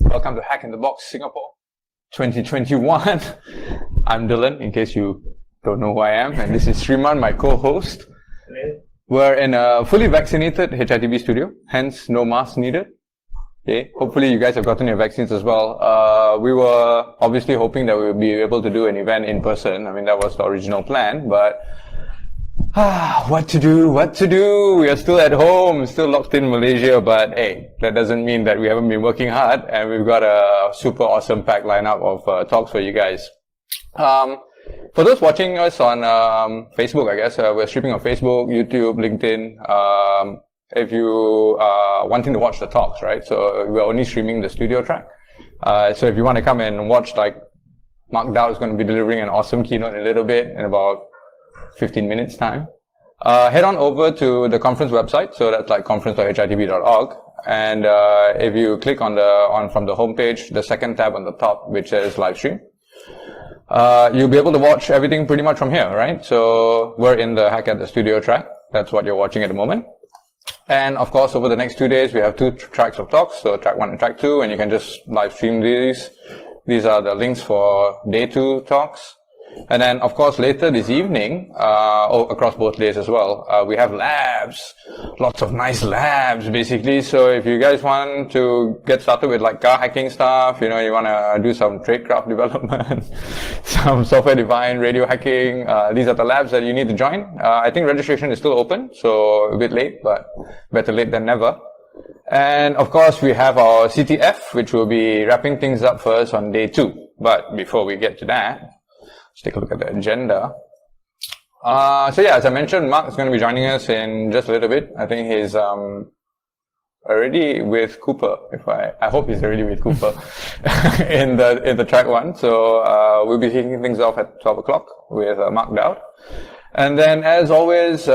Welcome to Hack in the Box Singapore 2021. I'm Dylan, in case you don't know who I am, and this is Sriman, my co-host. Hello. We're in a fully vaccinated HITB studio, hence no mask needed. Okay, hopefully you guys have gotten your vaccines as well. We were obviously hoping that we would be able to do an event in person. I mean, that was the original plan, but what to do? We are still at home, still locked in Malaysia, but hey, that doesn't mean that we haven't been working hard, and we've got a super awesome packed lineup of talks for you guys. For those watching us on Facebook, I guess, we're streaming on Facebook, YouTube, LinkedIn. If you are wanting to watch the talks, right? So we're only streaming the studio track. So if you want to come and watch, like, Mark Dow is going to be delivering an awesome keynote in a little bit, in about 15 minutes time. Head on over to the conference website. So that's like conference.hitb.org. And if you click from the homepage, the second tab on the top, which says live stream, you'll be able to watch everything pretty much from here, right? So we're in the Hack at the Studio track. That's what you're watching at the moment. And of course, over the next 2 days, we have 2 tracks of talks. So track 1 and track 2, and you can just live stream these. These are the links for day 2 talks. And then, of course, later this evening, across both days as well, we have labs. Lots of nice labs, basically. So if you guys want to get started with, like, car hacking stuff, you want to do some tradecraft development, some software-defined radio hacking, these are the labs that you need to join. I think registration is still open, so a bit late, but better late than never. And of course, we have our CTF, which will be wrapping things up first on day 2. But before we get to that, let's take a look at the agenda. So yeah, as I mentioned, Mark is going to be joining us in just a little bit. I think he's already with Cooper. I hope he's already with Cooper in the track 1. So we'll be kicking things off at 12 o'clock with Mark Dowd. And then, as always,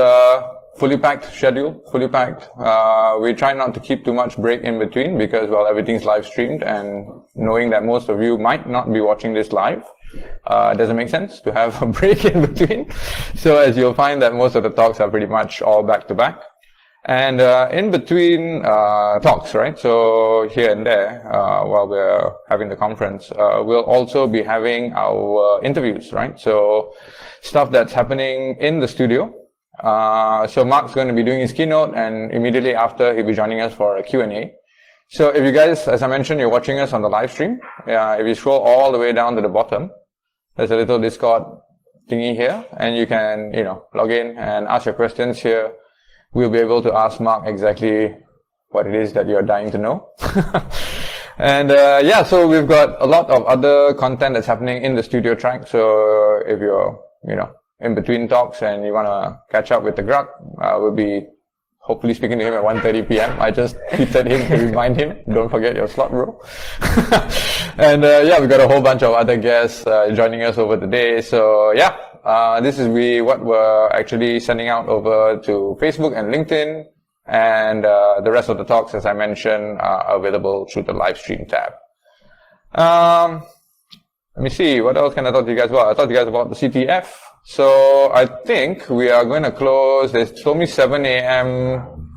fully packed schedule, fully packed. We try not to keep too much break in between because, well, everything's live streamed, and knowing that most of you might not be watching this live, it doesn't make sense to have a break in between. So as you'll find that most of the talks are pretty much all back to back. And in between talks, right? So here and there, while we're having the conference, we'll also be having our interviews, right? So stuff that's happening in the studio. So Mark's going to be doing his keynote, and immediately after, he'll be joining us for a Q&A. So if you guys, as I mentioned, you're watching us on the live stream, if you scroll all the way down to the bottom, there's a little Discord thingy here, and you can, log in and ask your questions here. We'll be able to ask Mark exactly what it is that you're dying to know. And so we've got a lot of other content that's happening in the studio track. So if you're, in between talks and you want to catch up with the Grug, we'll be hopefully speaking to him at 1:30 p.m. I just tweeted him to remind him, don't forget your slot, bro. And we've got a whole bunch of other guests joining us over the day. So this is what we're actually sending out over to Facebook and LinkedIn. And the rest of the talks, as I mentioned, are available through the live stream tab. Let me see, what else can I talk to you guys about? I talked to you guys about the CTF. So I think we are going to close, they told me 7 a.m.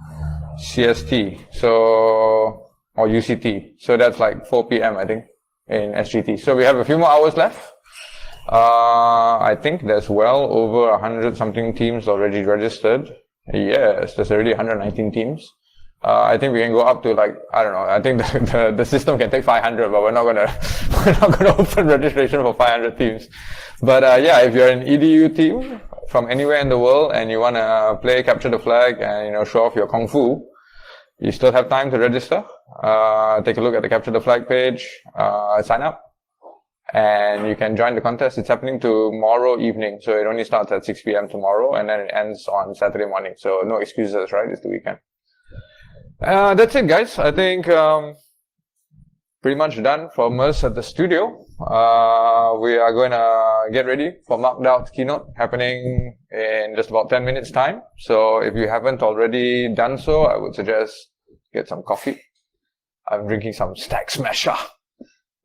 CST, or UCT. So that's like 4 p.m. I think in SGT. So we have a few more hours left. I think there's well over 100 something teams already registered. Yes, there's already 119 teams. I think we can go up to, like, I don't know, I think the system can take 500, but we're not gonna open registration for 500 teams. But if you're an EDU team from anywhere in the world and you wanna play Capture the Flag and, show off your Kung Fu, you still have time to register. Take a look at the Capture the Flag page, sign up, and you can join the contest. It's happening tomorrow evening, so it only starts at 6 p.m. tomorrow, and then it ends on Saturday morning. So no excuses, right? It's the weekend. That's it, guys. I think pretty much done from us at the studio. We are going to get ready for Mark Dowd's keynote happening in just about 10 minutes time. So if you haven't already done so, I would suggest get some coffee. I'm drinking some Stack Smasher.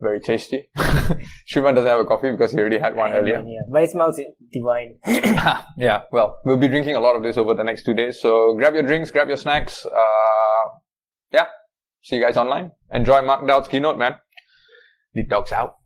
Very tasty. Sriman doesn't have a coffee because he already had one earlier. Yeah, but it smells divine. Yeah, well, we'll be drinking a lot of this over the next 2 days. So grab your drinks, grab your snacks. See you guys online. Enjoy Mark Dowd's keynote, man. Lead dogs out.